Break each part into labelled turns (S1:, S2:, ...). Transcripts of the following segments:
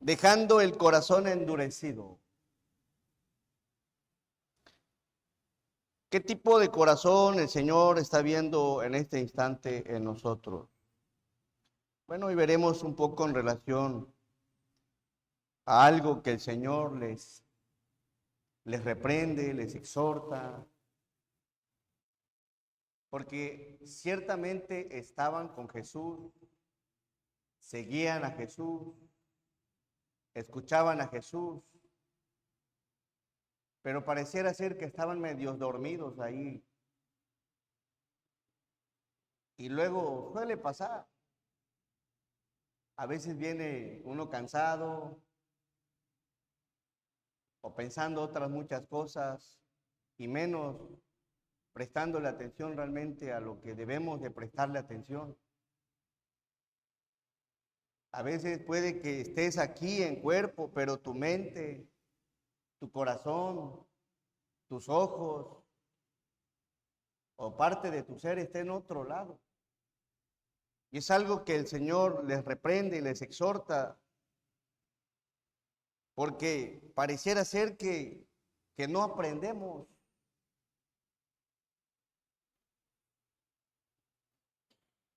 S1: dejando el corazón endurecido. ¿Qué tipo de corazón el Señor está viendo en este instante en nosotros? Bueno, hoy veremos un poco en relación a algo que el Señor les reprende, les exhorta, porque ciertamente estaban con Jesús, seguían a Jesús, escuchaban a Jesús, pero pareciera ser que estaban medios dormidos ahí. Y luego suele pasar. A veces viene uno cansado o pensando otras muchas cosas y menos prestándole atención realmente a lo que debemos de prestarle atención. A veces puede que estés aquí en cuerpo, pero tu mente, tu corazón, tus ojos o parte de tu ser esté en otro lado. Y es algo que el Señor les reprende y les exhorta, porque pareciera ser que no aprendemos.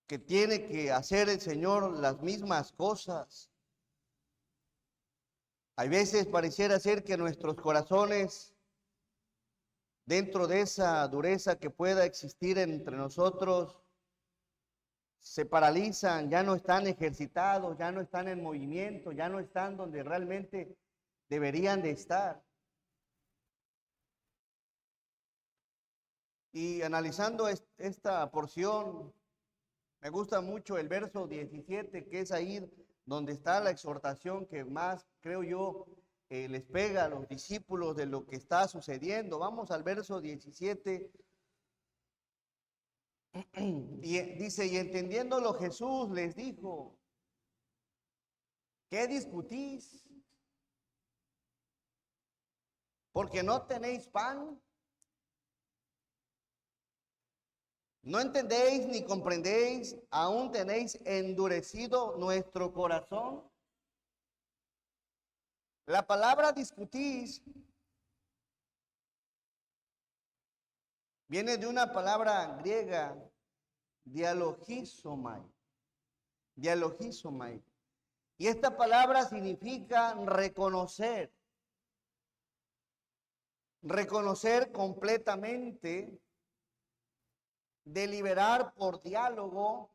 S1: Que tiene que hacer el Señor las mismas cosas. Hay veces pareciera ser que nuestros corazones, dentro de esa dureza que pueda existir entre nosotros, se paralizan, ya no están ejercitados, ya no están en movimiento, ya no están donde realmente deberían de estar. Y analizando esta porción, me gusta mucho el verso 17, que es ahí donde está la exhortación que más, creo yo, les pega a los discípulos de lo que está sucediendo. Vamos al verso 17. Y dice, y entendiéndolo Jesús les dijo, ¿qué discutís? Porque no tenéis pan. ¿No entendéis ni comprendéis? ¿Aún tenéis endurecido nuestro corazón? La palabra discutís viene de una palabra griega, dialogizomai. Dialogizomai. Y esta palabra significa reconocer. Reconocer completamente, deliberar por diálogo,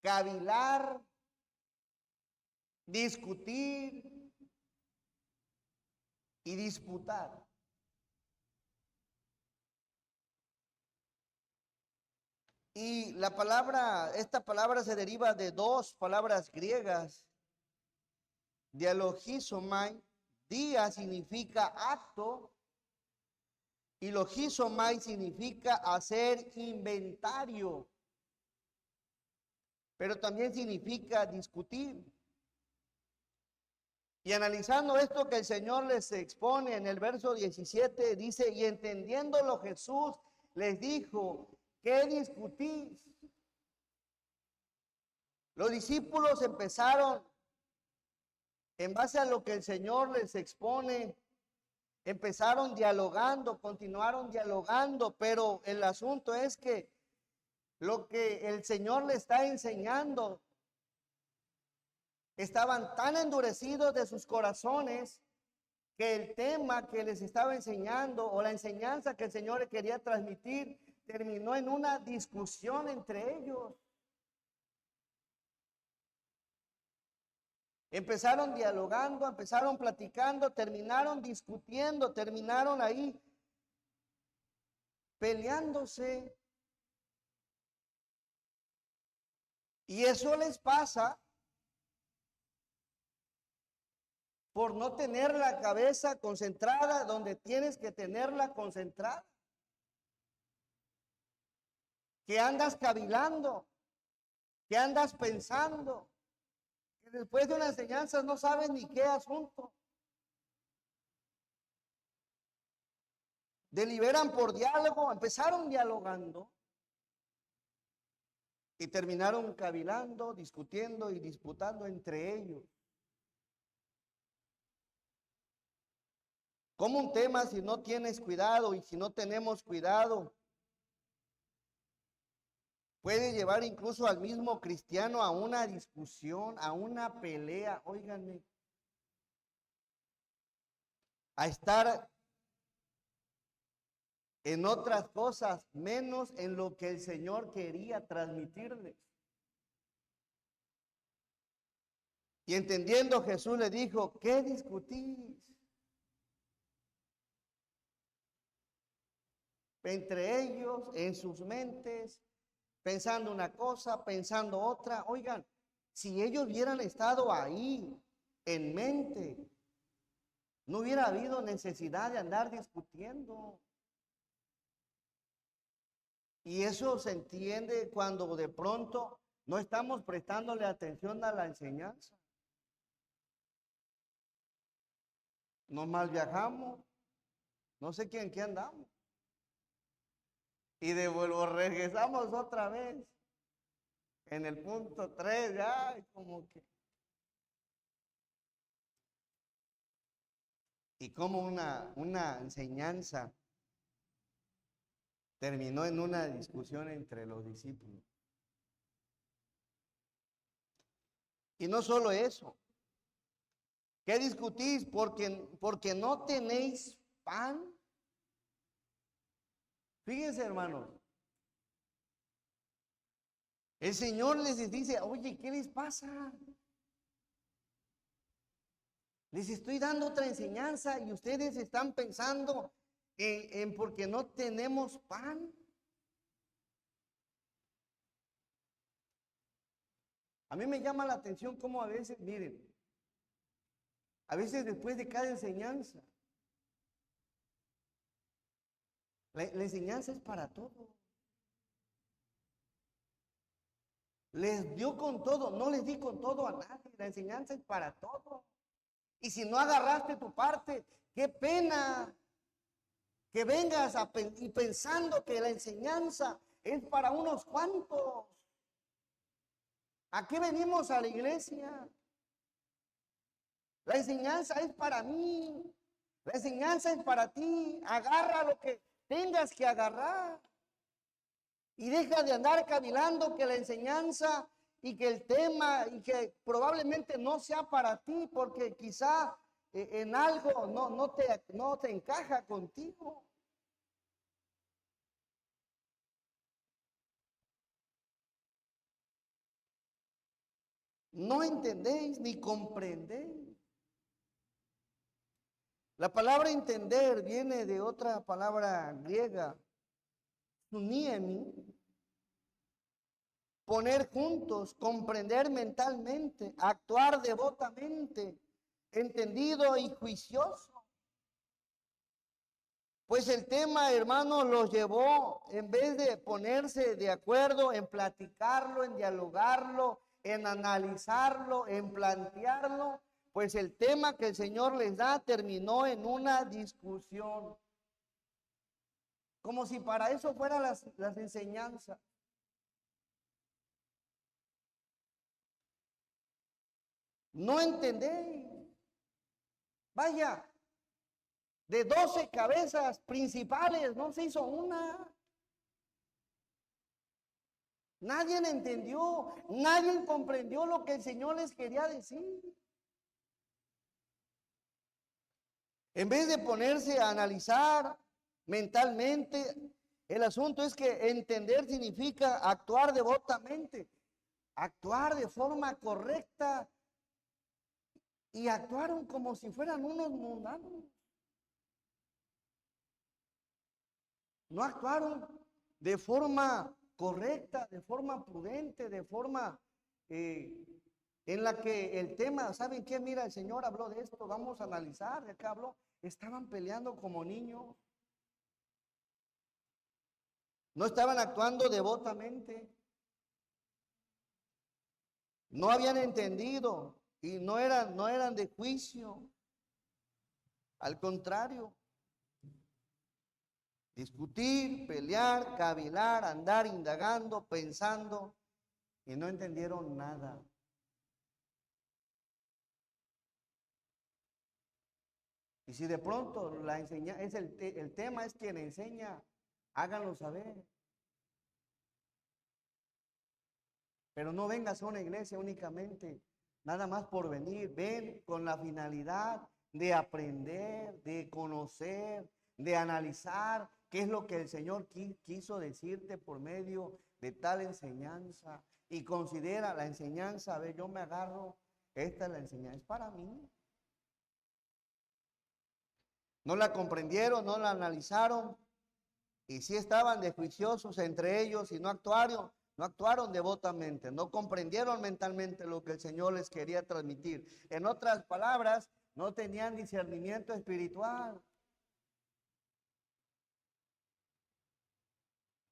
S1: cavilar, discutir y disputar. Y esta palabra se deriva de dos palabras griegas. Dialogizomai, dia significa acto y logizomai significa hacer inventario, pero también significa discutir. Y analizando esto que el Señor les expone en el verso 17, dice, y entendiéndolo Jesús les dijo, ¿qué discutís? Los discípulos empezaron, en base a lo que el Señor les expone, empezaron dialogando, continuaron dialogando, pero el asunto es que lo que el Señor le está enseñando, estaban tan endurecidos de sus corazones que el tema que les estaba enseñando o la enseñanza que el Señor le quería transmitir terminó en una discusión entre ellos. Empezaron dialogando, empezaron platicando, terminaron discutiendo, terminaron ahí peleándose. Y eso les pasa por no tener la cabeza concentrada donde tienes que tenerla concentrada. Que andas cavilando, que andas pensando, que después de una enseñanza no sabes ni qué asunto. Deliberan por diálogo, empezaron dialogando y terminaron cavilando, discutiendo y disputando entre ellos. Como un tema, si no tienes cuidado y si no tenemos cuidado, puede llevar incluso al mismo cristiano a una discusión, a una pelea, óiganme, a estar en otras cosas, menos en lo que el Señor quería transmitirles. Y entendiendo, Jesús le dijo, ¿qué discutís? Entre ellos, en sus mentes, pensando una cosa, pensando otra. Oigan, si ellos hubieran estado ahí, en mente, no hubiera habido necesidad de andar discutiendo. Y eso se entiende cuando de pronto no estamos prestándole atención a la enseñanza. Nos mal viajamos, no sé quién qué andamos. Y de vuelvo regresamos otra vez. En el punto 3 ya, como que. Y como una enseñanza terminó en una discusión entre los discípulos. Y no solo eso. ¿Qué discutís? Porque no tenéis pan. Fíjense, hermanos. El Señor les dice, oye, ¿qué les pasa? Les estoy dando otra enseñanza y ustedes están pensando en porque no tenemos pan. A mí me llama la atención cómo a veces, miren, a veces después de cada enseñanza, la enseñanza es para todo. Les dio con todo, no les di con todo a nadie, la enseñanza es para todo. Y si no agarraste tu parte, qué pena que vengas y pensando que la enseñanza es para unos cuantos. ¿A qué venimos a la iglesia? La enseñanza es para mí. La enseñanza es para ti. Agarra lo que tengas que agarrar. Y deja de andar cavilando que la enseñanza y que el tema y que probablemente no sea para ti porque quizá en algo no te encaja contigo. No entendéis ni comprendéis. La palabra entender viene de otra palabra griega, suniemi, poner juntos, comprender mentalmente, actuar devotamente, entendido y juicioso. Pues el tema, hermano, los llevó, en vez de ponerse de acuerdo en platicarlo, en dialogarlo, en analizarlo, en plantearlo, pues el tema que el Señor les da terminó en una discusión. Como si para eso fueran las enseñanzas. No entendéis. Vaya, de 12 cabezas principales no se hizo una. Nadie entendió, nadie comprendió lo que el Señor les quería decir. En vez de ponerse a analizar mentalmente, el asunto es que entender significa actuar devotamente, actuar de forma correcta y actuaron como si fueran unos mundanos. No actuaron de forma correcta, de forma prudente, de forma en la que el tema, ¿saben qué? Mira, el Señor habló de esto, vamos a analizar, de qué habló. Estaban peleando como niños. No estaban actuando devotamente. No habían entendido y no eran de juicio. Al contrario, discutir, pelear, cavilar, andar indagando, pensando y no entendieron nada. Y si de pronto la enseña, es el tema es quien enseña, háganlo saber. Pero no vengas a una iglesia únicamente, nada más por venir. Ven con la finalidad de aprender, de conocer, de analizar qué es lo que el Señor quiso decirte por medio de tal enseñanza. Y considera la enseñanza, a ver, yo me agarro, esta es la enseñanza, es para mí. No la comprendieron, no la analizaron, y sí estaban desjuiciosos entre ellos y no actuaron devotamente, no comprendieron mentalmente lo que el Señor les quería transmitir. En otras palabras, no tenían discernimiento espiritual.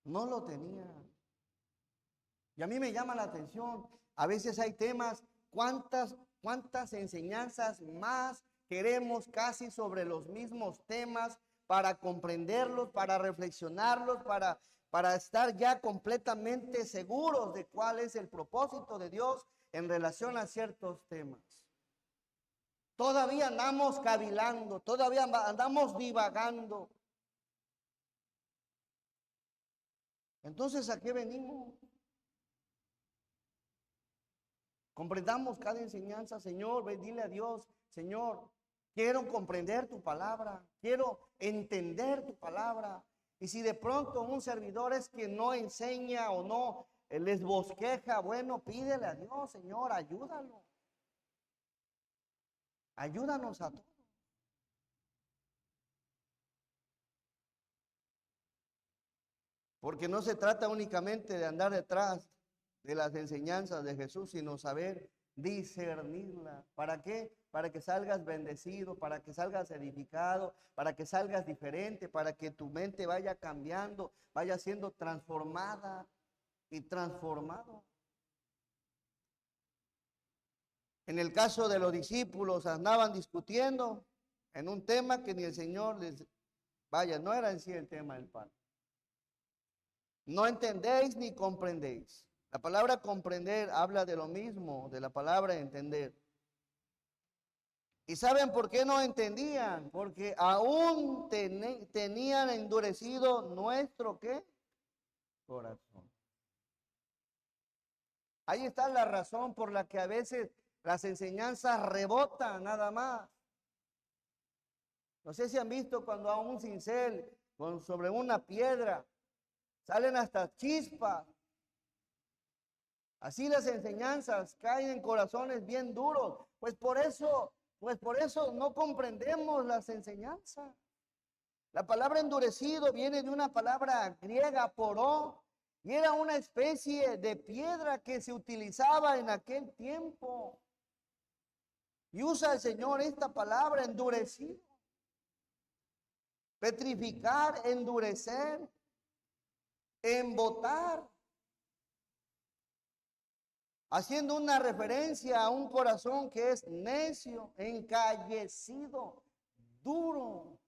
S1: No lo tenían. Y a mí me llama la atención, a veces hay temas, cuántas enseñanzas más queremos casi sobre los mismos temas para comprenderlos, para reflexionarlos, para estar ya completamente seguros de cuál es el propósito de Dios en relación a ciertos temas. Todavía andamos cavilando, todavía andamos divagando. Entonces, ¿a qué venimos? Comprendamos cada enseñanza, Señor, ve, dile a Dios, Señor, quiero comprender tu palabra, quiero entender tu palabra. Y si de pronto un servidor es quien no enseña o no les bosqueja, bueno, pídele a Dios, Señor, ayúdalo. Ayúdanos a todos. Porque no se trata únicamente de andar detrás de las enseñanzas de Jesús, sino saber discernirla. ¿Para qué? Para que salgas bendecido, para que salgas edificado, para que salgas diferente, para que tu mente vaya cambiando, vaya siendo transformada y transformado. En el caso de los discípulos, andaban discutiendo en un tema que ni el Señor les, vaya, no era en sí el tema del pan. No entendéis ni comprendéis. La palabra comprender habla de lo mismo, de la palabra entender. ¿Y saben por qué no entendían? Porque aún tenían endurecido nuestro ¿qué? Corazón. Ahí está la razón por la que a veces las enseñanzas rebotan nada más. No sé si han visto cuando a un cincel sobre una piedra salen hasta chispas. Así las enseñanzas caen en corazones bien duros. Pues por eso no comprendemos las enseñanzas. La palabra endurecido viene de una palabra griega, poró, y era una especie de piedra que se utilizaba en aquel tiempo. Y usa el Señor esta palabra, endurecido. Petrificar, endurecer, embotar. Haciendo una referencia a un corazón que es necio, encallecido, duro.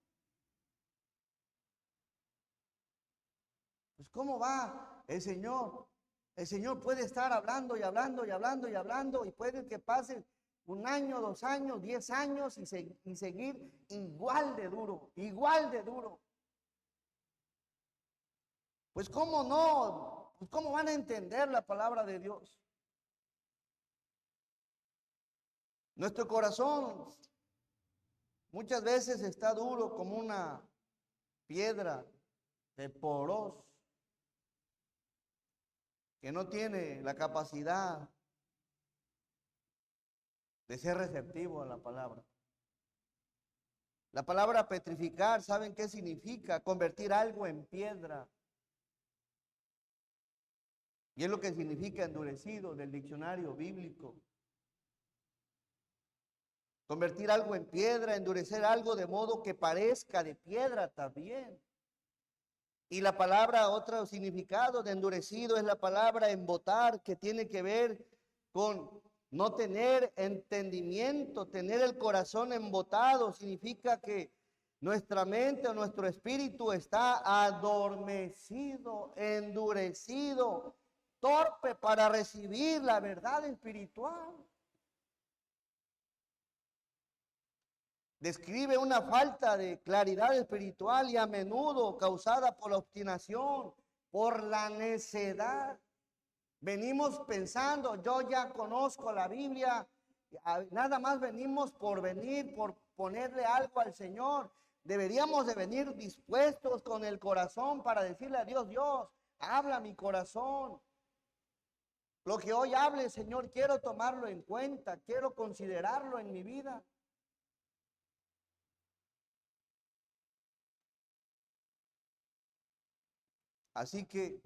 S1: Pues ¿cómo va el Señor? El Señor puede estar hablando y hablando y hablando y hablando y puede que pase 1 año, 2 años, 10 años y seguir igual de duro, igual de duro. Pues ¿cómo no? Pues ¿cómo van a entender la palabra de Dios? Nuestro corazón muchas veces está duro como una piedra de poros que no tiene la capacidad de ser receptivo a la palabra. La palabra petrificar, ¿saben qué significa? Convertir algo en piedra. Y es lo que significa endurecido del diccionario bíblico. Convertir algo en piedra, endurecer algo de modo que parezca de piedra también. Y la palabra, otro significado de endurecido es la palabra embotar, que tiene que ver con no tener entendimiento, tener el corazón embotado. Significa que nuestra mente o nuestro espíritu está adormecido, endurecido, torpe para recibir la verdad espiritual. Describe una falta de claridad espiritual y a menudo causada por la obstinación, por la necedad. Venimos pensando, yo ya conozco la Biblia, nada más venimos por venir, por ponerle algo al Señor. Deberíamos de venir dispuestos con el corazón para decirle a Dios, Dios, habla mi corazón. Lo que hoy hable, Señor, quiero tomarlo en cuenta, quiero considerarlo en mi vida. Así que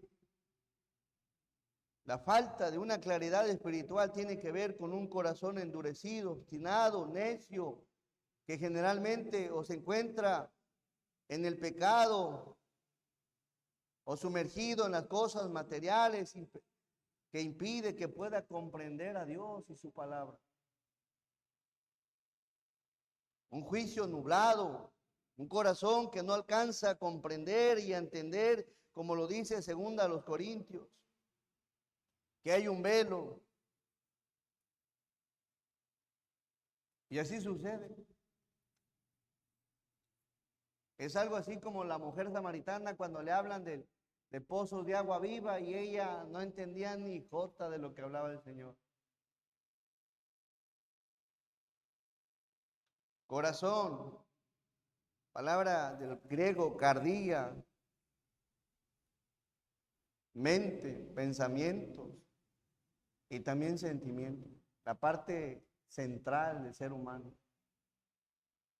S1: la falta de una claridad espiritual tiene que ver con un corazón endurecido, obstinado, necio, que generalmente o se encuentra en el pecado o sumergido en las cosas materiales que impide que pueda comprender a Dios y su palabra. Un juicio nublado, un corazón que no alcanza a comprender y a entender, como lo dice 2 Corintios, que hay un velo. Y así sucede. Es algo así como la mujer samaritana cuando le hablan de pozos de agua viva y ella no entendía ni jota de lo que hablaba el Señor. Corazón, palabra del griego cardia, mente, pensamientos y también sentimientos. La parte central del ser humano.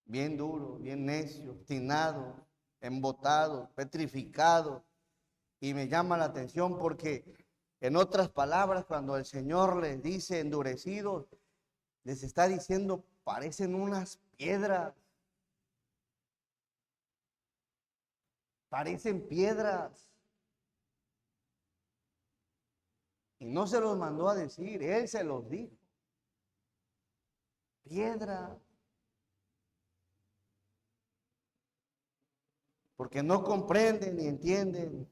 S1: Bien duro, bien necio, obstinado, embotado, petrificado. Y me llama la atención porque, en otras palabras, cuando el Señor les dice endurecidos, les está diciendo, parecen unas piedras. Parecen piedras. Y no se los mandó a decir, Él se los dijo. Piedra. Porque no comprenden ni entienden.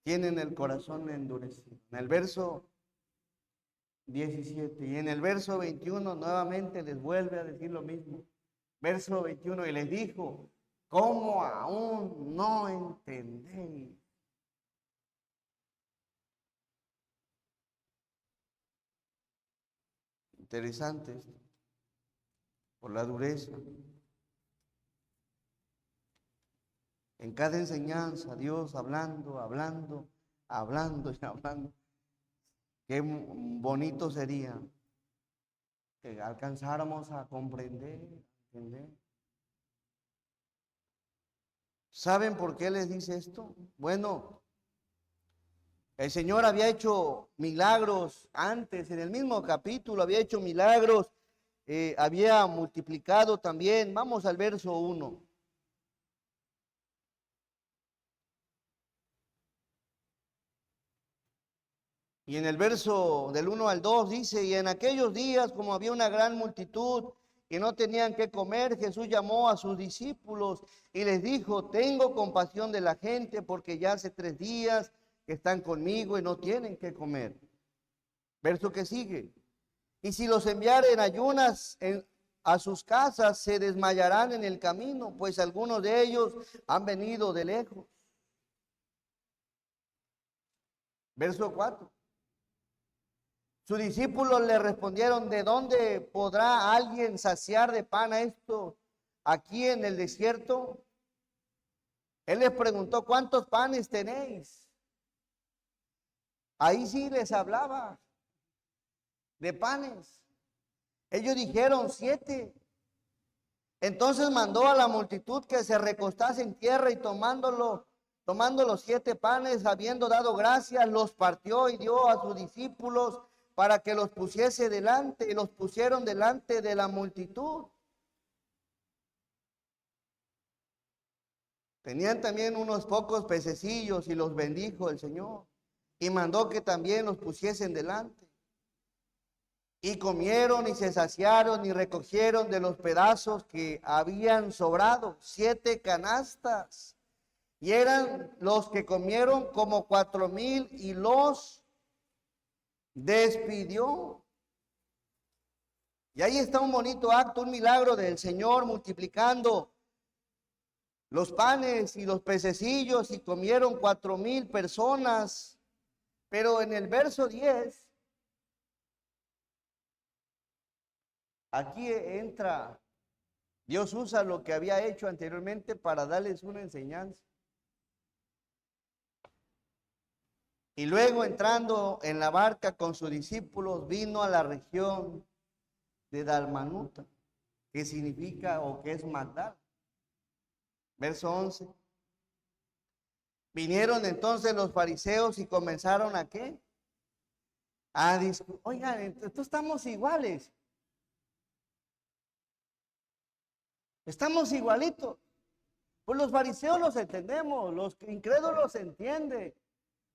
S1: Tienen el corazón endurecido. En el verso 17 y en el verso 21 nuevamente les vuelve a decir lo mismo. Verso 21, y les dijo, ¿cómo aún no entendéis? Interesante esto, por la dureza. En cada enseñanza, Dios hablando, hablando, hablando y hablando. Qué bonito sería que alcanzáramos a comprender, entender. ¿Saben por qué les dice esto? Bueno, el Señor había hecho milagros antes, en el mismo capítulo había hecho milagros, había multiplicado también. Vamos al verso 1. Y en el verso del 1 al 2 dice, y en aquellos días, como había una gran multitud y no tenían qué comer, Jesús llamó a sus discípulos y les dijo, tengo compasión de la gente porque ya hace 3 días que están conmigo y no tienen qué comer. Verso que sigue, y si los enviaren ayunas a sus casas, se desmayarán en el camino, pues algunos de ellos han venido de lejos. Verso 4. Sus discípulos le respondieron, ¿de dónde podrá alguien saciar de pan a esto aquí en el desierto? Él les preguntó, ¿cuántos panes tenéis? Ahí sí les hablaba de panes. Ellos dijeron 7. Entonces mandó a la multitud que se recostase en tierra y tomando los 7 panes, habiendo dado gracias, los partió y dio a sus discípulos para que los pusiese delante, y los pusieron delante de la multitud. Tenían también unos pocos pececillos y los bendijo el Señor. Y mandó que también los pusiesen delante. Y comieron y se saciaron y recogieron de los pedazos que habían sobrado 7 canastas. Y eran los que comieron como 4,000 y los despidió. Y ahí está un bonito acto, un milagro del Señor multiplicando los panes y los pececillos y comieron 4,000 personas. Pero en el verso 10, aquí entra, Dios usa lo que había hecho anteriormente para darles una enseñanza. Y luego entrando en la barca con sus discípulos, vino a la región de Dalmanuta, que significa o que es Magdala. Verso 11. Vinieron entonces los fariseos y comenzaron ¿a qué? A discutir. Oigan, entonces estamos iguales. Estamos igualitos. Pues los fariseos los entendemos, los incrédulos los entienden.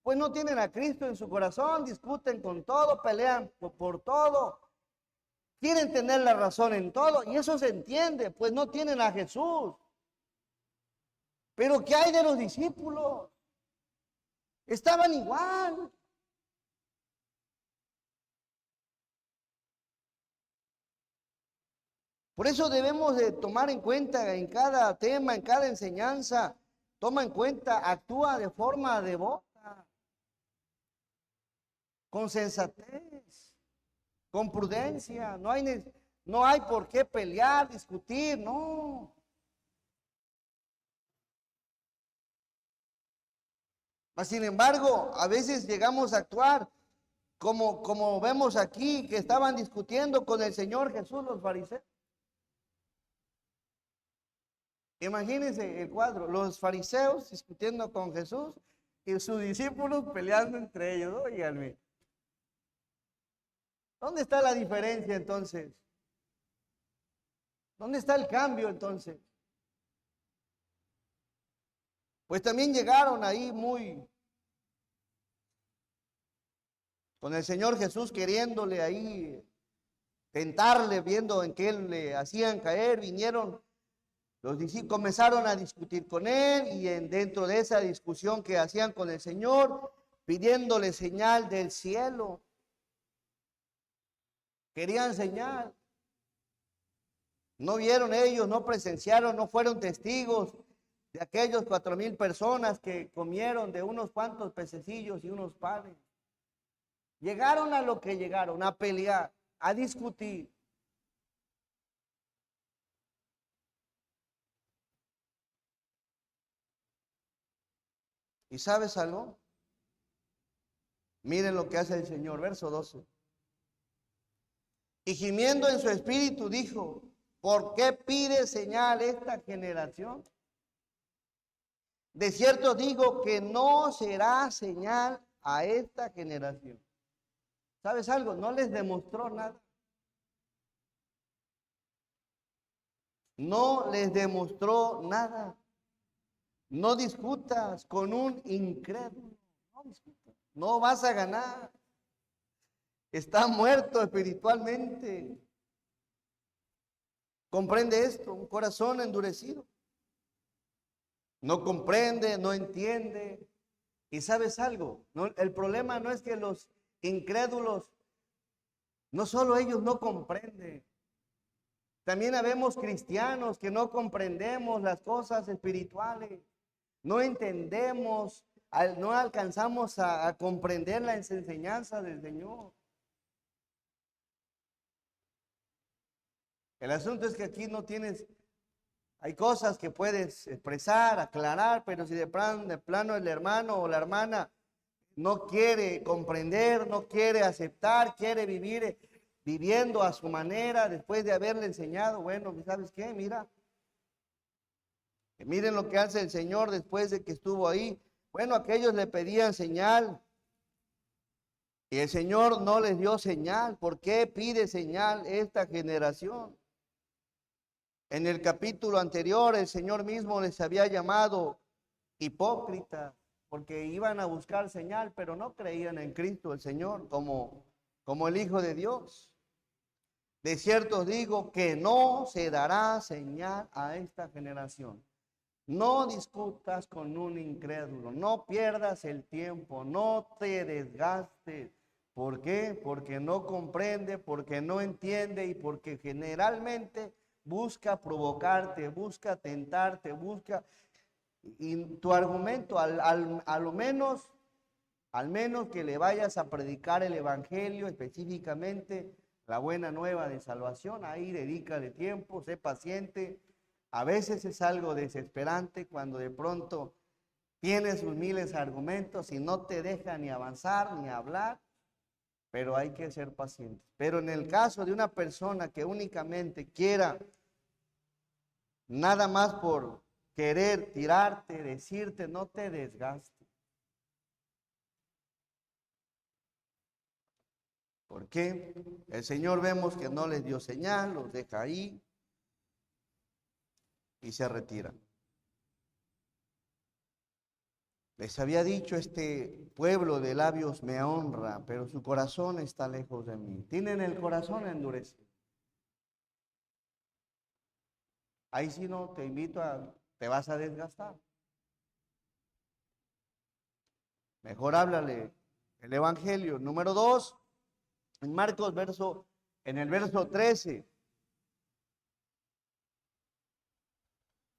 S1: Pues no tienen a Cristo en su corazón, discuten con todo, pelean por todo. Quieren tener la razón en todo y eso se entiende, pues no tienen a Jesús. Pero ¿qué hay de los discípulos? Estaban igual. Por eso debemos de tomar en cuenta en cada tema, en cada enseñanza, toma en cuenta, actúa de forma devota, con sensatez, con prudencia. No hay por qué pelear, discutir, no. Mas, sin embargo, a veces llegamos a actuar como vemos aquí, que estaban discutiendo con el Señor Jesús los fariseos. Imagínense el cuadro, los fariseos discutiendo con Jesús y sus discípulos peleando entre ellos. Óiganme, ¿dónde está la diferencia entonces? ¿Dónde está el cambio entonces? Pues también llegaron ahí con el Señor Jesús queriéndole ahí tentarle, viendo en qué le hacían caer, vinieron los discípulos, comenzaron a discutir con él y dentro de esa discusión que hacían con el Señor, pidiéndole señal del cielo. Querían señal. No vieron ellos, no presenciaron, no fueron testigos de aquellos 4,000 personas que comieron de unos cuantos pececillos y unos panes. Llegaron a lo que llegaron, a pelear, a discutir. ¿Y sabes algo? Miren lo que hace el Señor, verso 12. Y gimiendo en su espíritu dijo, ¿por qué pide señal esta generación? De cierto digo que no será señal a esta generación. ¿Sabes algo? No les demostró nada. No les demostró nada. No discutas con un incrédulo. No discutas. No vas a ganar. Está muerto espiritualmente. ¿Comprende esto? Un corazón endurecido. No comprende, no entiende. ¿Y sabes algo? No, el problema no es que los incrédulos, no solo ellos no comprenden. También habemos cristianos que no comprendemos las cosas espirituales. No entendemos, no alcanzamos a comprender las enseñanzas del Señor. El asunto es que aquí no tienes, hay cosas que puedes expresar, aclarar, pero si de plano el hermano o la hermana no quiere comprender, no quiere aceptar, quiere vivir viviendo a su manera después de haberle enseñado, bueno, ¿sabes qué? Mira, miren lo que hace el Señor después de que estuvo ahí. Bueno, aquellos le pedían señal y el Señor no les dio señal. ¿Por qué pide señal esta generación? En el capítulo anterior el Señor mismo les había llamado hipócritas porque iban a buscar señal, pero no creían en Cristo el Señor como el Hijo de Dios. De cierto os digo que no se dará señal a esta generación. No discutas con un incrédulo, no pierdas el tiempo, no te desgastes, ¿Por qué? Porque no comprende, porque no entiende y porque generalmente busca provocarte, busca tentarte, busca... Y tu argumento, a lo menos, al menos que le vayas a predicar el evangelio, específicamente la buena nueva de salvación, ahí dedícale tiempo, sé paciente. A veces es algo desesperante cuando de pronto tienes sus miles de argumentos y no te deja ni avanzar ni hablar, pero hay que ser paciente. Pero en el caso de una persona que únicamente quiera nada más por querer tirarte, decirte, no te desgastes. ¿Por qué? El Señor vemos que no les dio señal, los deja ahí y se retira. Les había dicho, este pueblo de labios me honra, pero su corazón está lejos de mí. Tienen el corazón endurecido. Ahí sí no te invito a, te vas a desgastar. Mejor háblale el evangelio. Número 2, en Marcos en el verso 13,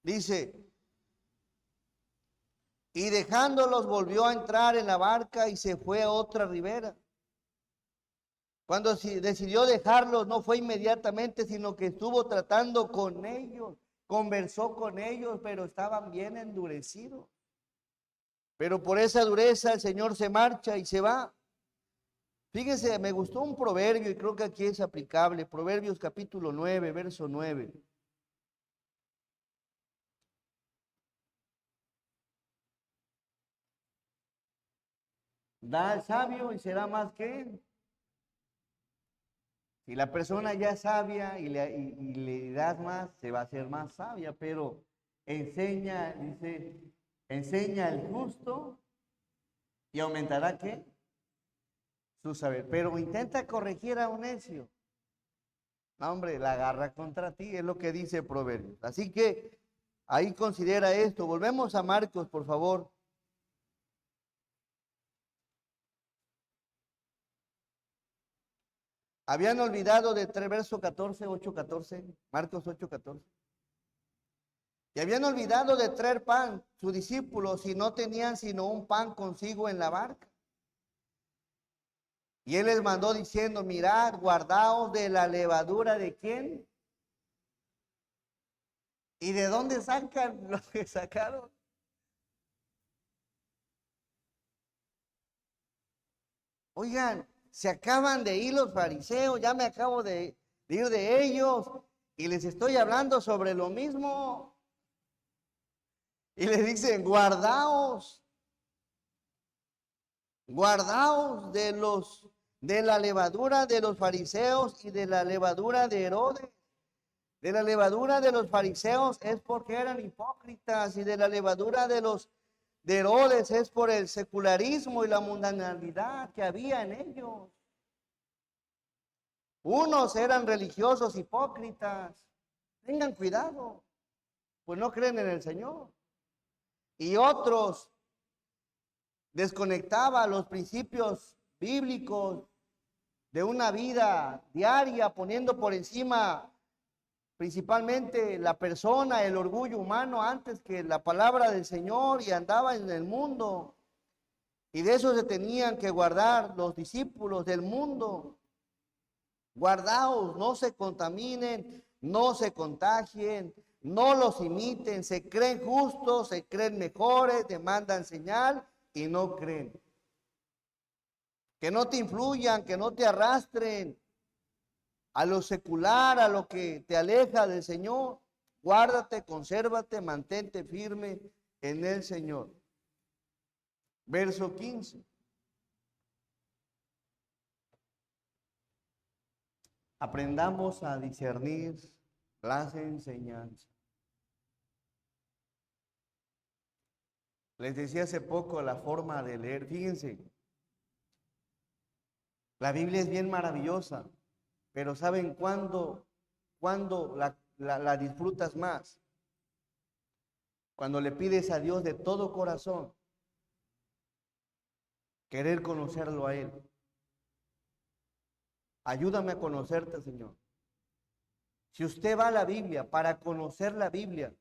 S1: dice, y dejándolos volvió a entrar en la barca y se fue a otra ribera. Cuando decidió dejarlos, no fue inmediatamente, sino que estuvo tratando con ellos, conversó con ellos, pero estaban bien endurecidos. Pero por esa dureza el Señor se marcha y se va. Fíjense, me gustó un proverbio y creo que aquí es aplicable. Proverbios capítulo 9, verso 9. Da al sabio y será más que él. Si la persona ya es sabia y le das más, se va a hacer más sabia, pero enseña, dice, enseña al justo y aumentará ¿qué? Su saber. Pero intenta corregir a un necio. No, hombre, la agarra contra ti, es lo que dice Proverbios. Así que ahí considera esto. Volvemos a Marcos, por favor. Habían olvidado de verso 14, 8, 14, Marcos 8, 14. Y habían olvidado de traer pan, sus discípulos, y no tenían sino un pan consigo en la barca. Y él les mandó diciendo, mirad, guardaos de la levadura de quién. ¿Y de dónde sacan lo que sacaron? Oigan, se acaban de ir los fariseos, ya me acabo de ir de ellos, y les estoy hablando sobre lo mismo. Y les dicen, guardaos de la levadura de los fariseos y de la levadura de Herodes. De la levadura de los fariseos es porque eran hipócritas y de la levadura de Herodes es por el secularismo y la mundanalidad que había en ellos. Unos eran religiosos hipócritas. Tengan cuidado, pues no creen en el Señor. Y otros desconectaban los principios bíblicos de una vida diaria, poniendo por encima principalmente la persona, el orgullo humano, antes que la palabra del Señor, y andaba en el mundo. Y de eso se tenían que guardar los discípulos del mundo. Guardaos, no se contaminen, no se contagien, no los imiten, se creen justos, se creen mejores, demandan señal y no creen. Que no te influyan, que no te arrastren a lo secular, a lo que te aleja del Señor. Guárdate, consérvate, mantente firme en el Señor. Verso 15. Aprendamos a discernir las enseñanzas. Les decía hace poco la forma de leer. Fíjense, la Biblia es bien maravillosa, pero ¿saben cuándo la disfrutas más? Cuando le pides a Dios de todo corazón, querer conocerlo a Él. Ayúdame a conocerte, Señor. Si usted va a la Biblia para conocer la Biblia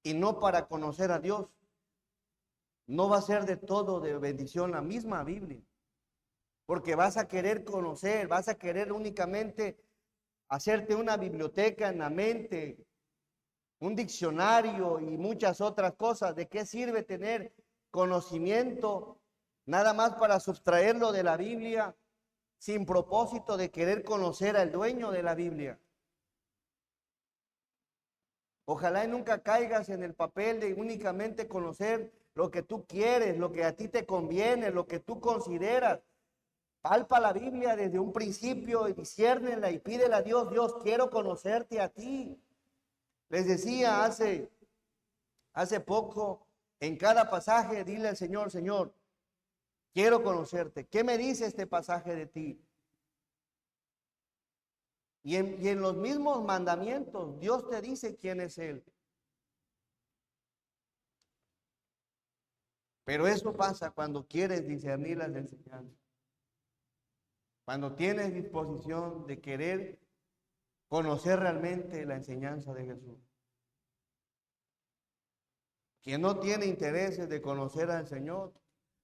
S1: y no para conocer a Dios, no va a ser de todo de bendición la misma Biblia. Porque vas a querer conocer, vas a querer únicamente hacerte una biblioteca en la mente, un diccionario y muchas otras cosas. ¿De qué sirve tener conocimiento nada más para sustraerlo de la Biblia sin propósito de querer conocer al dueño de la Biblia? Ojalá y nunca caigas en el papel de únicamente conocer lo que tú quieres, lo que a ti te conviene, lo que tú consideras. Palpa la Biblia desde un principio y disciérnela y pídele a Dios, Dios, quiero conocerte a ti. Les decía hace poco, en cada pasaje, dile al Señor, Señor, quiero conocerte. ¿Qué me dice este pasaje de ti? Y en los mismos mandamientos, Dios te dice quién es Él. Pero eso pasa cuando quieres discernir las enseñanzas. Cuando tienes disposición de querer conocer realmente la enseñanza de Jesús. Quien no tiene intereses de conocer al Señor,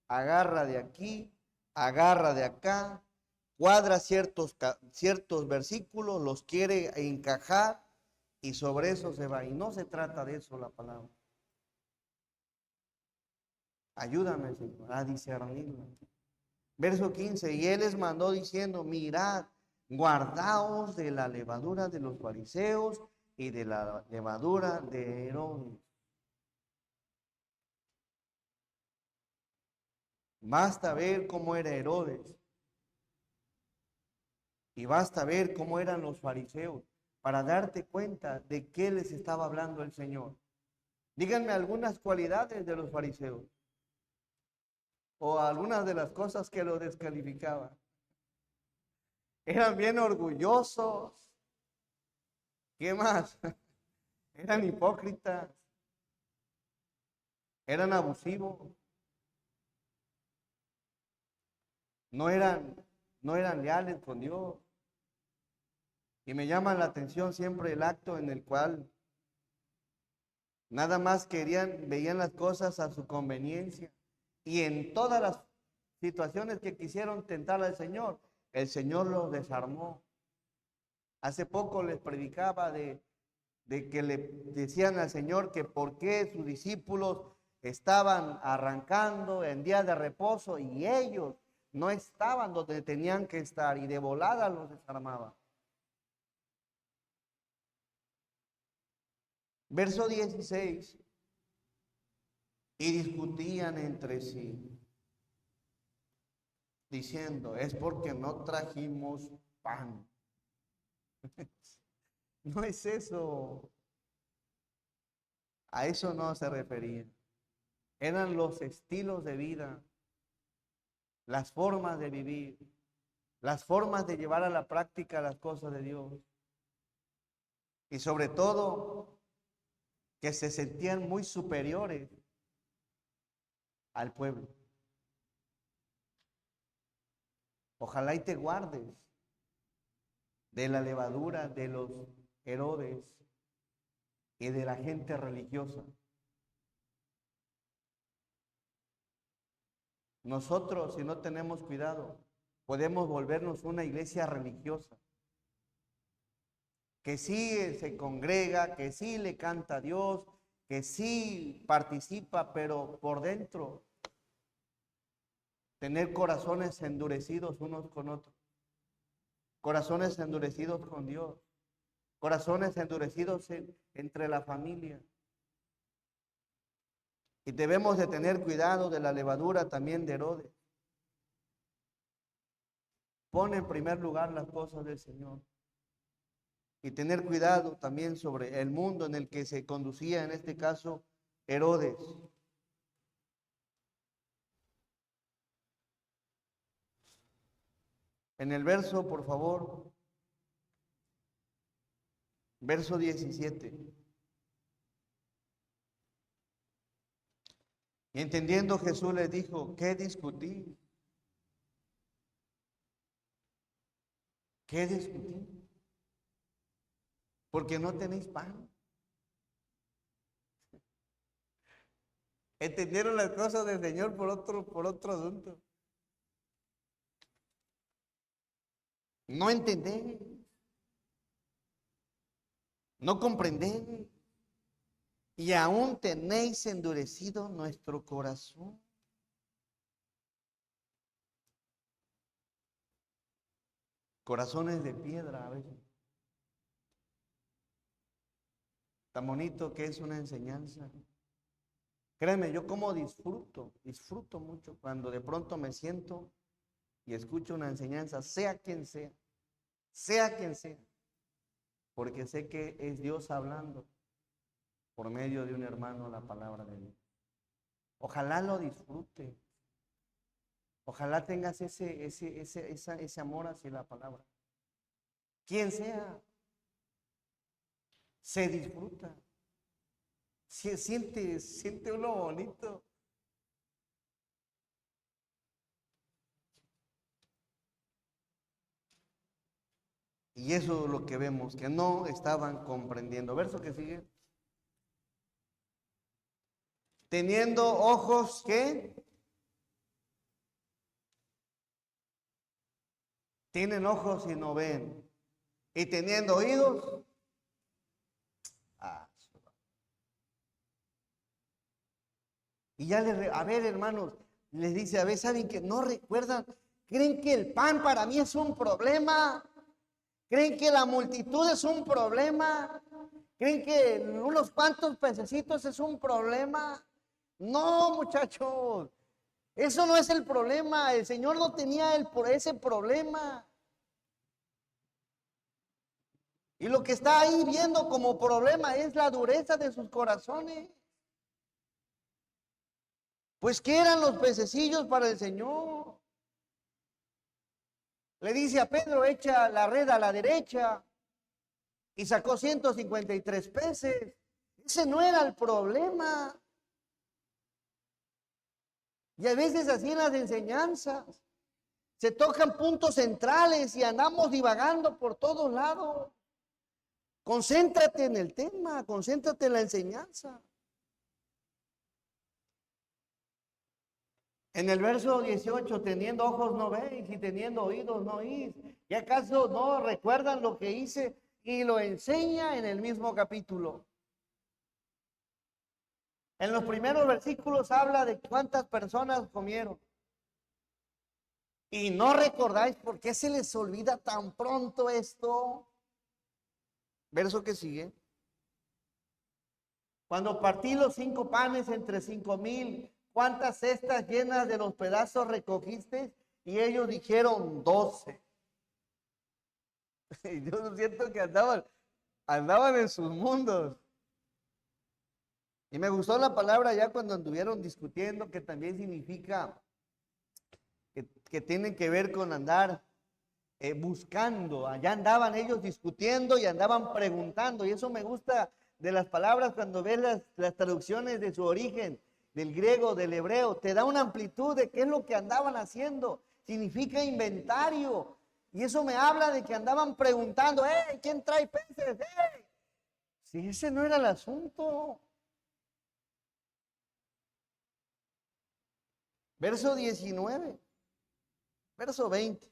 S1: agarra de aquí, agarra de acá, cuadra ciertos versículos, los quiere encajar y sobre eso se va. Y no se trata de eso la palabra. Ayúdame, Señor, a discernirla. Verso 15, y Él les mandó diciendo, mirad, guardaos de la levadura de los fariseos y de la levadura de Herodes. Basta ver cómo era Herodes y basta ver cómo eran los fariseos para darte cuenta de qué les estaba hablando el Señor. Díganme algunas cualidades de los fariseos o algunas de las cosas que lo descalificaban. Eran bien orgullosos. ¿Qué más? Eran hipócritas. Eran abusivos. No eran leales con Dios. Y me llama la atención siempre el acto en el cual nada más veían las cosas a su conveniencia. Y en todas las situaciones que quisieron tentar al Señor, el Señor los desarmó. Hace poco les predicaba de que le decían al Señor que por qué sus discípulos estaban arrancando en día de reposo y ellos no estaban donde tenían que estar y de volada los desarmaba. Verso 16. Y discutían entre sí, diciendo, es porque no trajimos pan. No es eso. A eso no se refería. Eran los estilos de vida, las formas de vivir, las formas de llevar a la práctica las cosas de Dios. Y sobre todo, que se sentían muy superiores al pueblo. Ojalá y te guardes de la levadura de los Herodes y de la gente religiosa. Nosotros, si no tenemos cuidado, podemos volvernos una iglesia religiosa, que sí se congrega, que sí le canta a Dios, que sí participa, pero por dentro tener corazones endurecidos unos con otros, corazones endurecidos con Dios, corazones endurecidos entre la familia. Y debemos de tener cuidado de la levadura también de Herodes. Pone en primer lugar las cosas del Señor. Y tener cuidado también sobre el mundo en el que se conducía, en este caso, Herodes. En el verso, por favor, verso 17. Y entendiendo Jesús les dijo, ¿qué discutís? ¿Qué discutir? Porque no tenéis pan. Entendieron las cosas del Señor por otro asunto. No entendéis, no comprendéis, y aún tenéis endurecido nuestro corazón. Corazones de piedra a veces. Tan bonito que es una enseñanza. Créeme, yo como disfruto mucho cuando de pronto me siento y escucho una enseñanza, sea quien sea, porque sé que es Dios hablando por medio de un hermano la palabra de Dios. Ojalá lo disfrute. Ojalá tengas ese amor hacia la palabra. Quien sea, se disfruta. Siente uno bonito. Y eso es lo que vemos, que no estaban comprendiendo. Verso que sigue. Teniendo ojos que tienen ojos y no ven. Y teniendo oídos. Ah, y ya a ver, hermanos, les dice, a ver, ¿saben que no recuerdan? ¿Creen que el pan para mí es un problema? ¿Creen que la multitud es un problema? ¿Creen que unos cuantos pececitos es un problema? No, muchachos, eso no es el problema. El Señor no tenía ese problema. Y lo que está ahí viendo como problema es la dureza de sus corazones. Pues, ¿qué eran los pececillos para el Señor? Le dice a Pedro, echa la red a la derecha. Y sacó 153 peces. Ese no era el problema. Y a veces así en las enseñanzas se tocan puntos centrales y andamos divagando por todos lados. Concéntrate en el tema, concéntrate en la enseñanza. En el verso 18, teniendo ojos no veis y teniendo oídos no oís. ¿Y acaso no recuerdan lo que hice? Y lo enseña en el mismo capítulo. En los primeros versículos habla de cuántas personas comieron. Y no recordáis por qué se les olvida tan pronto esto. Verso que sigue. Cuando partí los 5 panes entre 5,000, ¿cuántas cestas llenas de los pedazos recogiste? Y ellos dijeron 12. Y yo siento que andaban en sus mundos. Y me gustó la palabra ya cuando anduvieron discutiendo, que también significa que tienen que ver con andar buscando. Allá andaban ellos discutiendo y andaban preguntando. Y eso me gusta de las palabras cuando ves las traducciones de su origen, del griego, del hebreo. Te da una amplitud de qué es lo que andaban haciendo. Significa inventario. Y eso me habla de que andaban preguntando, ¿quién trae peces? Si ese no era el asunto. Verso 19, verso 20.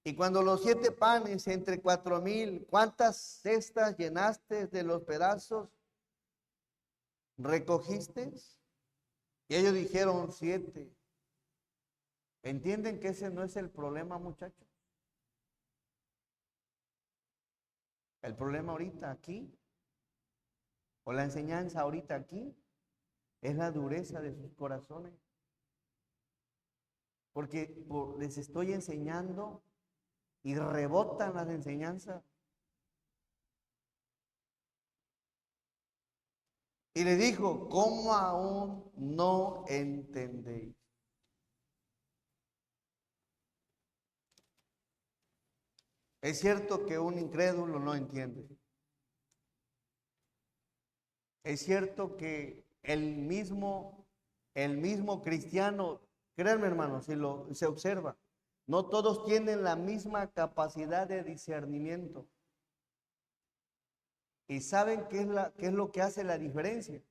S1: Y cuando los 7 panes entre 4,000, ¿cuántas cestas llenaste de los pedazos? ¿Recogiste? Y ellos dijeron 7. ¿Entienden que ese no es el problema, muchachos? El problema ahorita aquí, o la enseñanza ahorita aquí, es la dureza de sus corazones. Porque les estoy enseñando y rebotan las enseñanzas. Y le dijo, ¿cómo aún no entendéis? Es cierto que un incrédulo no entiende. Es cierto que el mismo cristiano, créanme hermano, si se observa, No todos tienen la misma capacidad de discernimiento. ¿Y saben qué es lo que hace la diferencia?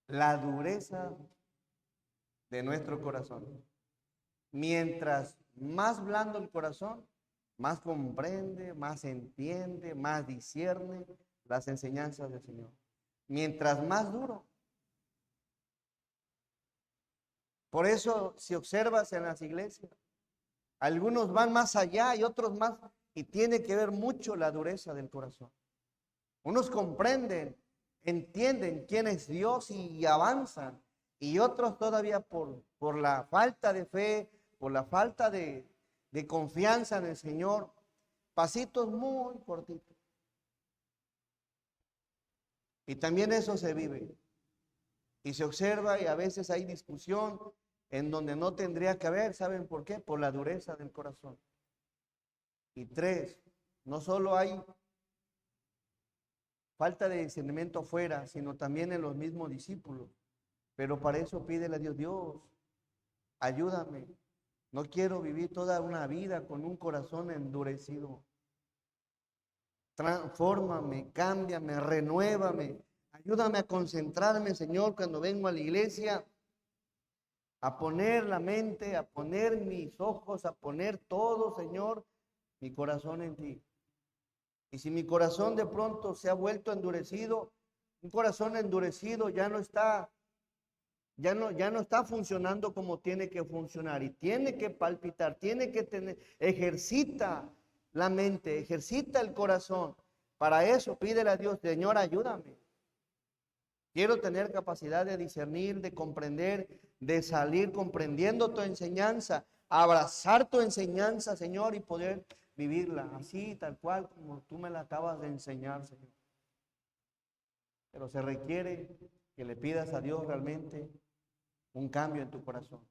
S1: La dureza de nuestro corazón. Mientras más blando el corazón, más comprende, más entiende, más discierne las enseñanzas del Señor. Mientras más duro. Por eso, si observas en las iglesias, algunos van más allá y otros más, y tiene que ver mucho la dureza del corazón. Unos comprenden, entienden quién es Dios y avanzan, y otros todavía por la falta de fe, por la falta de confianza en el Señor, pasitos muy cortitos. Y también eso se vive y se observa, y a veces hay discusión en donde no tendría que haber. ¿Saben por qué? Por la dureza del corazón. Y tres, no solo hay falta de discernimiento afuera, sino también en los mismos discípulos. Pero para eso pídele a Dios: Dios, ayúdame. No quiero vivir toda una vida con un corazón endurecido. Transfórmame, cámbiame, renuévame. Ayúdame a concentrarme, Señor, cuando vengo a la iglesia, a poner la mente, a poner mis ojos, a poner todo, Señor, mi corazón en ti. Y si mi corazón de pronto se ha vuelto endurecido, un corazón endurecido ya no está funcionando como tiene que funcionar, y tiene que palpitar, tiene que tener, ejercita la mente, ejercita el corazón. Para eso pídele a Dios: Señor, ayúdame. Quiero tener capacidad de discernir, de comprender, de salir comprendiendo tu enseñanza, abrazar tu enseñanza, Señor, y poder vivirla así, tal cual como tú me la acabas de enseñar, Señor. Pero se requiere que le pidas a Dios realmente un cambio en tu corazón.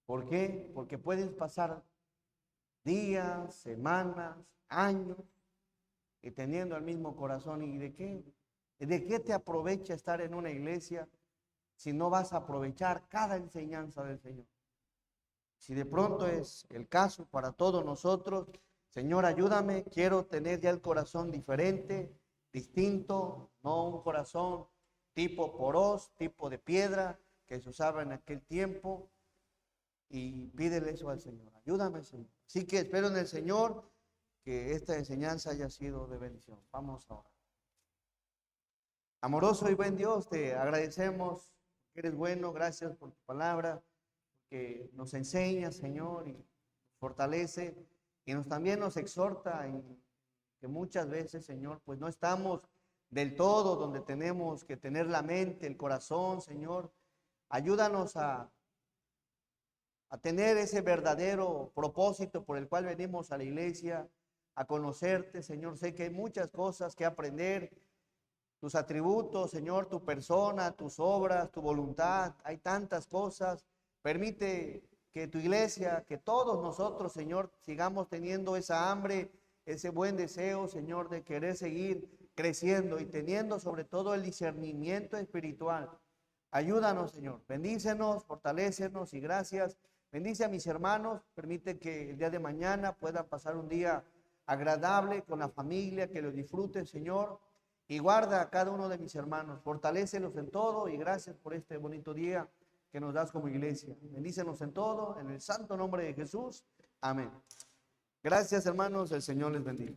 S1: ¿Por qué? Porque puedes pasar días, semanas, años y teniendo el mismo corazón. ¿Y de qué? ¿De qué te aprovecha estar en una iglesia si no vas a aprovechar cada enseñanza del Señor? Si de pronto es el caso para todos nosotros, Señor, ayúdame, quiero tener ya el corazón diferente, distinto, no un corazón tipo porós, tipo de piedra que se usaba en aquel tiempo. Y pídele eso al Señor: ayúdame, Señor. Así que espero en el Señor que esta enseñanza haya sido de bendición. Vamos ahora. Amoroso y buen Dios, te agradecemos que eres bueno. Gracias por tu palabra, que nos enseña, Señor, y fortalece, y también nos exhorta en que muchas veces, Señor, pues no estamos del todo donde tenemos que tener la mente, el corazón, Señor. Ayúdanos a tener ese verdadero propósito por el cual venimos a la iglesia, a conocerte, Señor. Sé que hay muchas cosas que aprender, tus atributos, Señor, tu persona, tus obras, tu voluntad. Hay tantas cosas. Permite que tu iglesia, que todos nosotros, Señor, sigamos teniendo esa hambre, ese buen deseo, Señor, de querer seguir creciendo y teniendo sobre todo el discernimiento espiritual. Ayúdanos, Señor. Bendícenos, fortalécenos, y gracias. Bendice a mis hermanos. Permite que el día de mañana puedan pasar un día agradable con la familia, que lo disfruten, Señor. Y guarda a cada uno de mis hermanos. Fortalécelos en todo, y gracias por este bonito día que nos das como iglesia. Bendícenos en todo, en el santo nombre de Jesús. Amén. Gracias, hermanos. El Señor les bendiga.